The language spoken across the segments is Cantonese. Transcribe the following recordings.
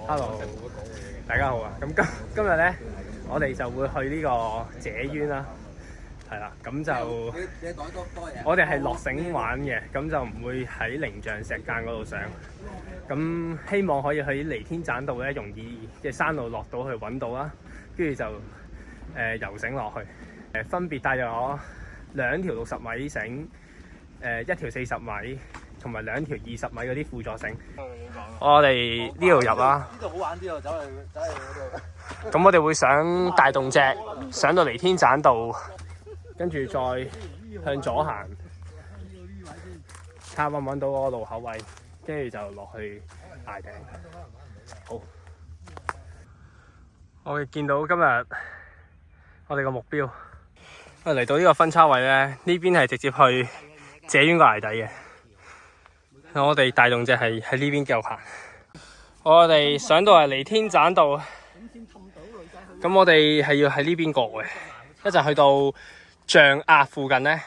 Hello，大家好啊！咁今日咧，我哋就會去呢個謝淵啦，係啦，咁就我哋係落繩玩嘅，咁就唔會喺靈象石澗嗰度上。咁希望可以喺離天棧道咧，容易嘅山路落到去揾到啦，跟住就游繩落去。分別帶咗我2條60米繩，1條40米。同埋2條20米嗰啲輔助繩。我哋呢度入啦。呢度好玩啲喎，走去嗰度。咁我哋會上大洞脊，上到離天棧道，跟住再向左行，睇下揾唔揾到嗰個路口位，跟住就落去崖頂。好，我哋見到今日我哋個目標，嚟到呢個分叉位咧，呢邊係直接去謝淵個崖底嘅。我哋大洞脊係喺呢邊繼續行，我哋上到係離天棧道，咁我哋係要喺呢邊過嘅，一陣去到象壓附近咧，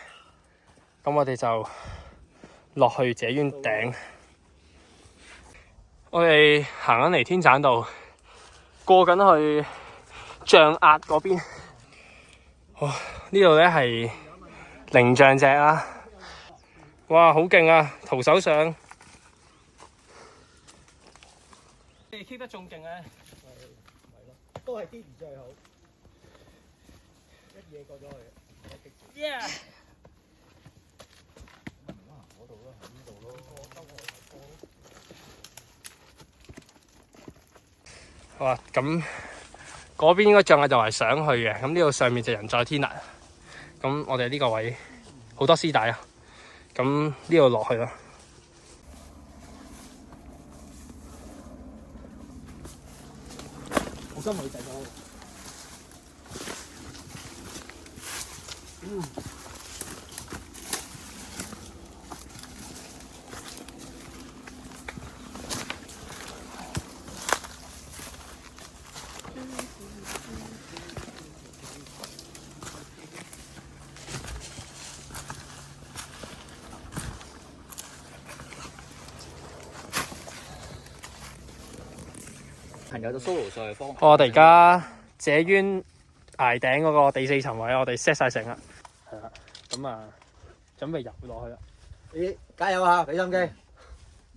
咁我哋就落去謝淵頂。我哋行緊離天棧道，過緊去象壓嗰邊。哇！呢度咧係靈象脊啦。哇，好勁啊！徒手上，你哋 keep 得仲勁咧，係咯，都係堅持最好，一嘢過咗去。Yeah！ 嗰度咯，喺呢度咯。好啊，咁嗰邊應該象壓就係上去嘅，咁呢度上面就人在天啦。咁我哋呢個位好多絲帶啊！咁呢度落去啦，好心女仔咯。朋友就 solo 上去方。我哋而家謝淵崖頂嗰個第4層位，我哋 set 晒繩啦，係啦，咁啊準備入落去啦。咦，加油啊！俾心機。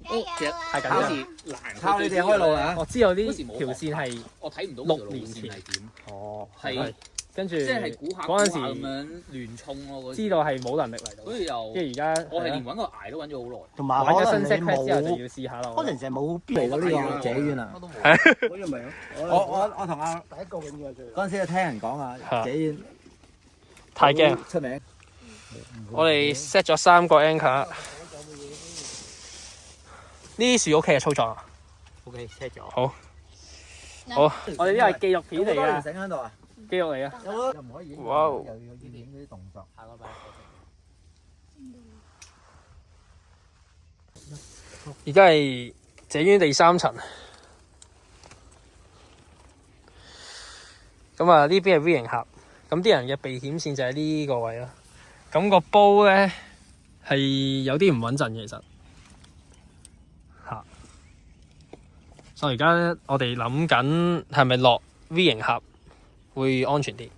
其實係緊要，靠你哋開路啊！我知道呢條線係我睇唔到6年前係點。哦，係跟住即係估下嗰陣時咁樣亂衝咯。知道係冇能力嚟到，所以又跟住而家我係連揾個崖都揾咗好耐。同埋玩咗新 set pack 之後就要試下咯。可能就係冇嚟到呢個謝淵啊！係。好似未啊！我同阿第一個永遠係最嗰陣時聽人講啊，謝淵太驚，出名。我哋 set 咗3個 anchor。呢啲樹 OK 嘅操作啊 OK set 咗。好，我哋呢個係記錄片嚟㗎，繩喺度啊！記錄嚟㗎。又唔可以影，哇！又要影嗰啲動作。下個禮拜。而家係謝淵第3層，咁啊呢邊係 V 型峽，咁啲人嘅避險線就喺呢個位啦。咁個煲咧係有啲唔穩陣嘅，其實嚇。所以而家我哋諗緊係咪落 V 型峽會安全啲？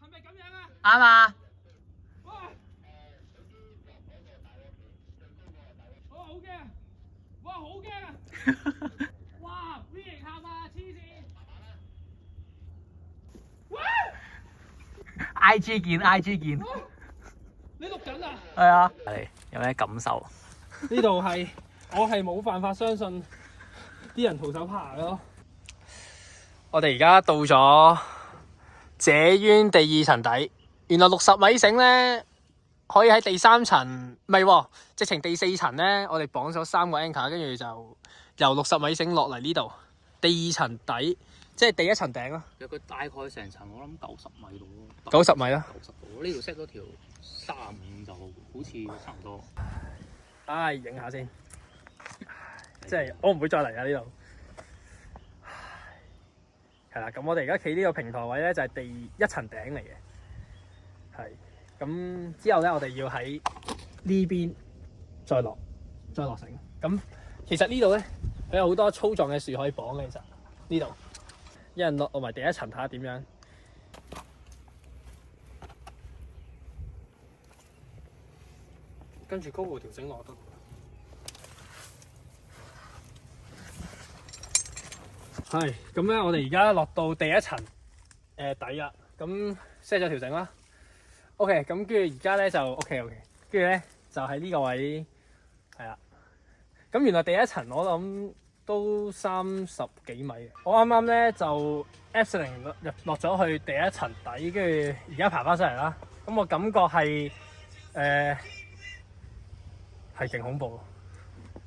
係咪咁樣啊？啱啊！哇！好驚啊！哇 ！V 型峽啊，黐線！哇 IG 見 IG 見。你錄緊啊？係啊。係有咩感受？呢度係我係冇辦法相信啲人徒手爬咯。我哋而家到咗謝淵第2層底，原來60米繩咧可以喺第3層，唔係喎，直情第4層咧，我哋綁咗3個 anchor，跟住就由60米繩落嚟呢度，第2層底，即係第1層頂咯。其實佢大概成層，我諗90米度咯。90米啦。90度，呢度 set 咗條35就好似差唔多。唉，影下先，即係我唔會再嚟啊呢度。係啦，咁我哋而家企呢個平台位咧，就係第1層頂嚟嘅。係，咁之後咧，我哋要喺呢邊再落繩。咁其實呢度咧佢有好多粗壯嘅樹可以綁嘅，其實呢度一人落埋第一層睇下點樣。跟住高度調整落得。係咁咧，我哋而家落到第一層底啦，咁 set 咗條繩啦。OK， 咁跟住而家咧就 OK， 跟住咧就喺呢個位係啦。咁原來第一層我諗都30幾米嘅。我啱啱咧就 abseiling 落咗去第一層底，跟住而家爬翻上嚟啦。咁我感覺係係勁恐怖，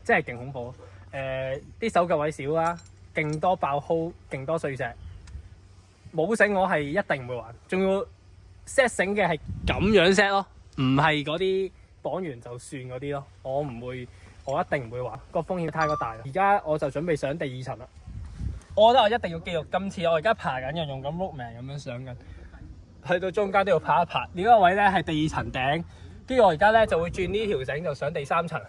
真係勁恐怖。啲手腳位少啦，勁多爆溝，勁多碎石。冇繩我係一定唔會玩，仲要 set 繩嘅係咁樣 set 咯，唔係嗰啲綁完就算嗰啲咯。我唔會，我一定唔會玩，個風險太過大啦。而家我就準備上第2層啦。我覺得我一定要記錄今次我而家爬緊嘅，用緊 Ropeman 咁樣上緊，去到中間都要爬一爬。呢個位咧係第2層頂。跟住我而家咧就會轉呢條繩就上第3層，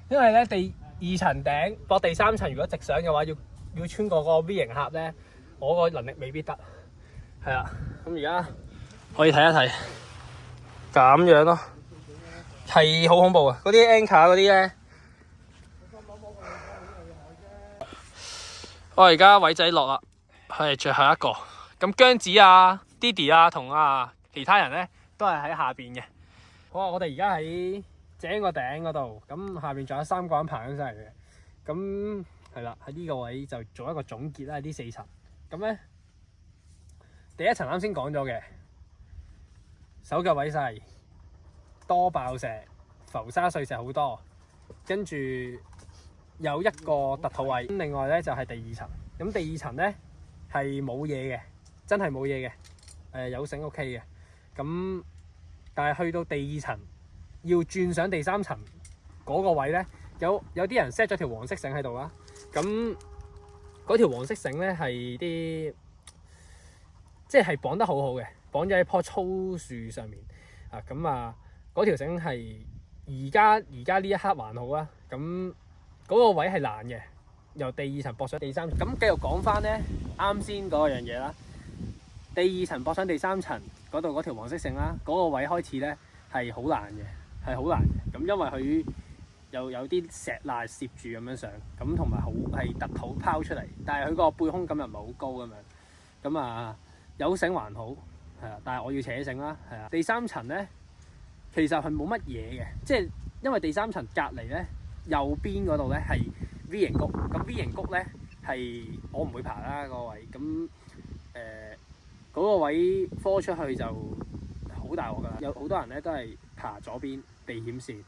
因為咧第2層頂駁第3層，如果直上嘅話，要穿過個 V 型盒咧，我個能力未必得。係啊，咁而家可以睇一睇，咁樣咯，係好恐怖啊！嗰啲 anchor 嗰啲咧，我而家偉仔落啦，係最後一個。咁姜子啊、Didi 啊同其他人咧都係喺下邊嘅。好啊！我哋而家喺井個頂嗰度，咁下邊仲有3個人爬緊上嚟嘅。咁係啦，喺呢個位就做一個總結啦。呢4層，咁咧第1層啱先講咗嘅，手腳位細，多爆石，浮沙碎石好多，跟住有一個凸土位。另外咧就係第2層，咁第2層咧係冇嘢嘅，真係冇嘢嘅，有繩 OK 嘅，咁。但係去到第2層，要轉上第3層嗰個位咧，有啲人 set 咗條黃色繩喺度啦。咁嗰條黃色繩咧係啲，即係綁得好好嘅，綁咗喺棵粗樹上面啊。咁嗰條繩係而家呢一刻還好啦。咁嗰個位係難嘅，由第2層駁上第3層。咁繼續講翻咧，啱先嗰樣嘢啦。第2層駁上第3層嗰度嗰條黃色繩啦，嗰個位開始咧係好難嘅，係好難嘅。咁因為佢又有啲石罅攝住咁樣上，咁同埋好係凸土拋出嚟，但係佢個背空感又唔係好高咁樣。咁有繩還好，係啊，但係我要扯繩啦，係啊。第3層咧其實係冇乜嘢嘅，即係因為第3層隔離咧右邊嗰度咧係 V 型谷，咁 V 型谷咧係我唔會爬啦嗰個位，咁嗰個位科出去就好大鑊㗎啦，有好多人咧都係爬左邊避險線，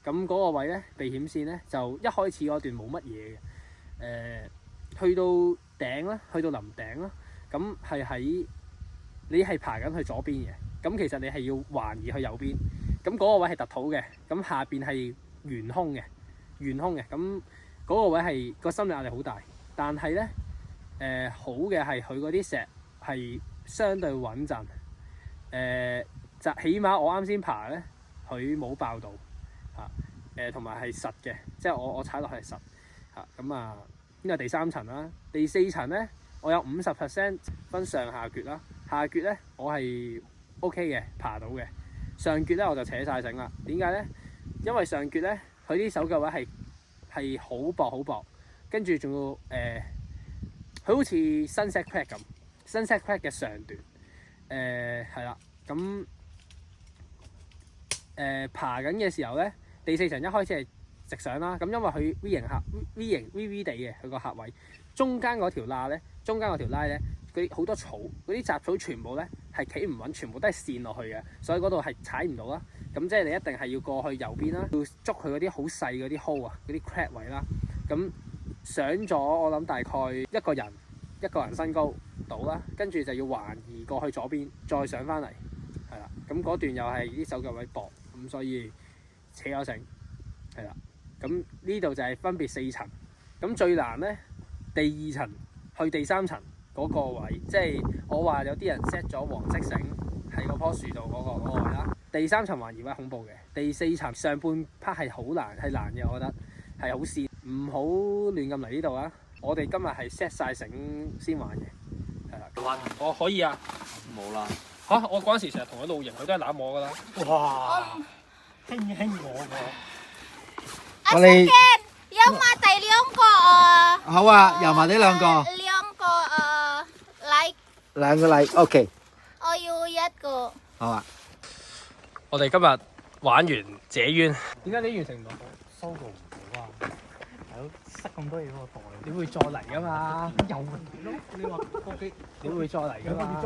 咁嗰個位咧避險線咧就一開始嗰段冇乜嘢嘅，去到頂啦，去到臨頂啦，咁係喺你係爬緊去左邊嘅，咁其實你係要橫移去右邊，咁嗰個位係凸土嘅，咁下邊係懸空嘅，咁嗰個位係個心理壓力好大，但係咧好嘅係佢嗰啲石係相對穩陣，就起碼我啱先爬咧，佢冇爆到嚇，同埋係實嘅，即係我踩落去係實嚇。咁呢個第3層啦，第4層咧，我有50% 分上下橛啦，下橛咧我係 OK 嘅，爬到嘅，上橛咧我就扯晒繩啦。點解咧？因為上橛咧佢啲手腳位係好薄，跟住仲要佢好似 Sunset Crack 咁。Sunset Crack 嘅上段，係啦，咁爬緊嘅時候咧，第4層一開始係直上啦，咁因為佢 V 型地嘅佢個盒位，中間嗰條罅咧，嗰啲好多草，嗰啲雜草全部咧係企唔穩，全部都係跣落去嘅，所以嗰度係踩唔到啦。咁即係你一定係要過去右邊啦，要捉佢嗰啲好細嗰啲 hole 啊，嗰啲 crack 位啦。咁上咗我諗大概一個人身高到啦，跟住就要橫移過去左邊，再上翻嚟，係啦。咁嗰段又係啲手腳位薄，咁所以扯咗繩，係啦。咁呢度就係分別4層。咁最難咧，第2層去第3層嗰個位，即係我話有啲人 set 咗黃色繩喺嗰棵樹度嗰個位啦。第3層橫移位恐怖嘅，第4層上半 part 係好難，係難嘅，我覺得係好跣。唔好亂咁嚟呢度啊！我哋今日係 set 晒繩先玩嘅，係啦。我可以啊。冇啦。嚇！我嗰陣時成日同佢露營，佢都係攬我㗎啦。哇！輕我喎。我哋有埋第2個啊。好啊，遊埋呢2個。2個like。2個 like，OK。我要1個。好啊。我哋今日玩完謝淵，點解你完成唔到？收到唔到啊！大佬塞咁多嘢喺個袋，你會再嚟㗎嘛？又嚟咯！你話個機，你會再嚟㗎嘛？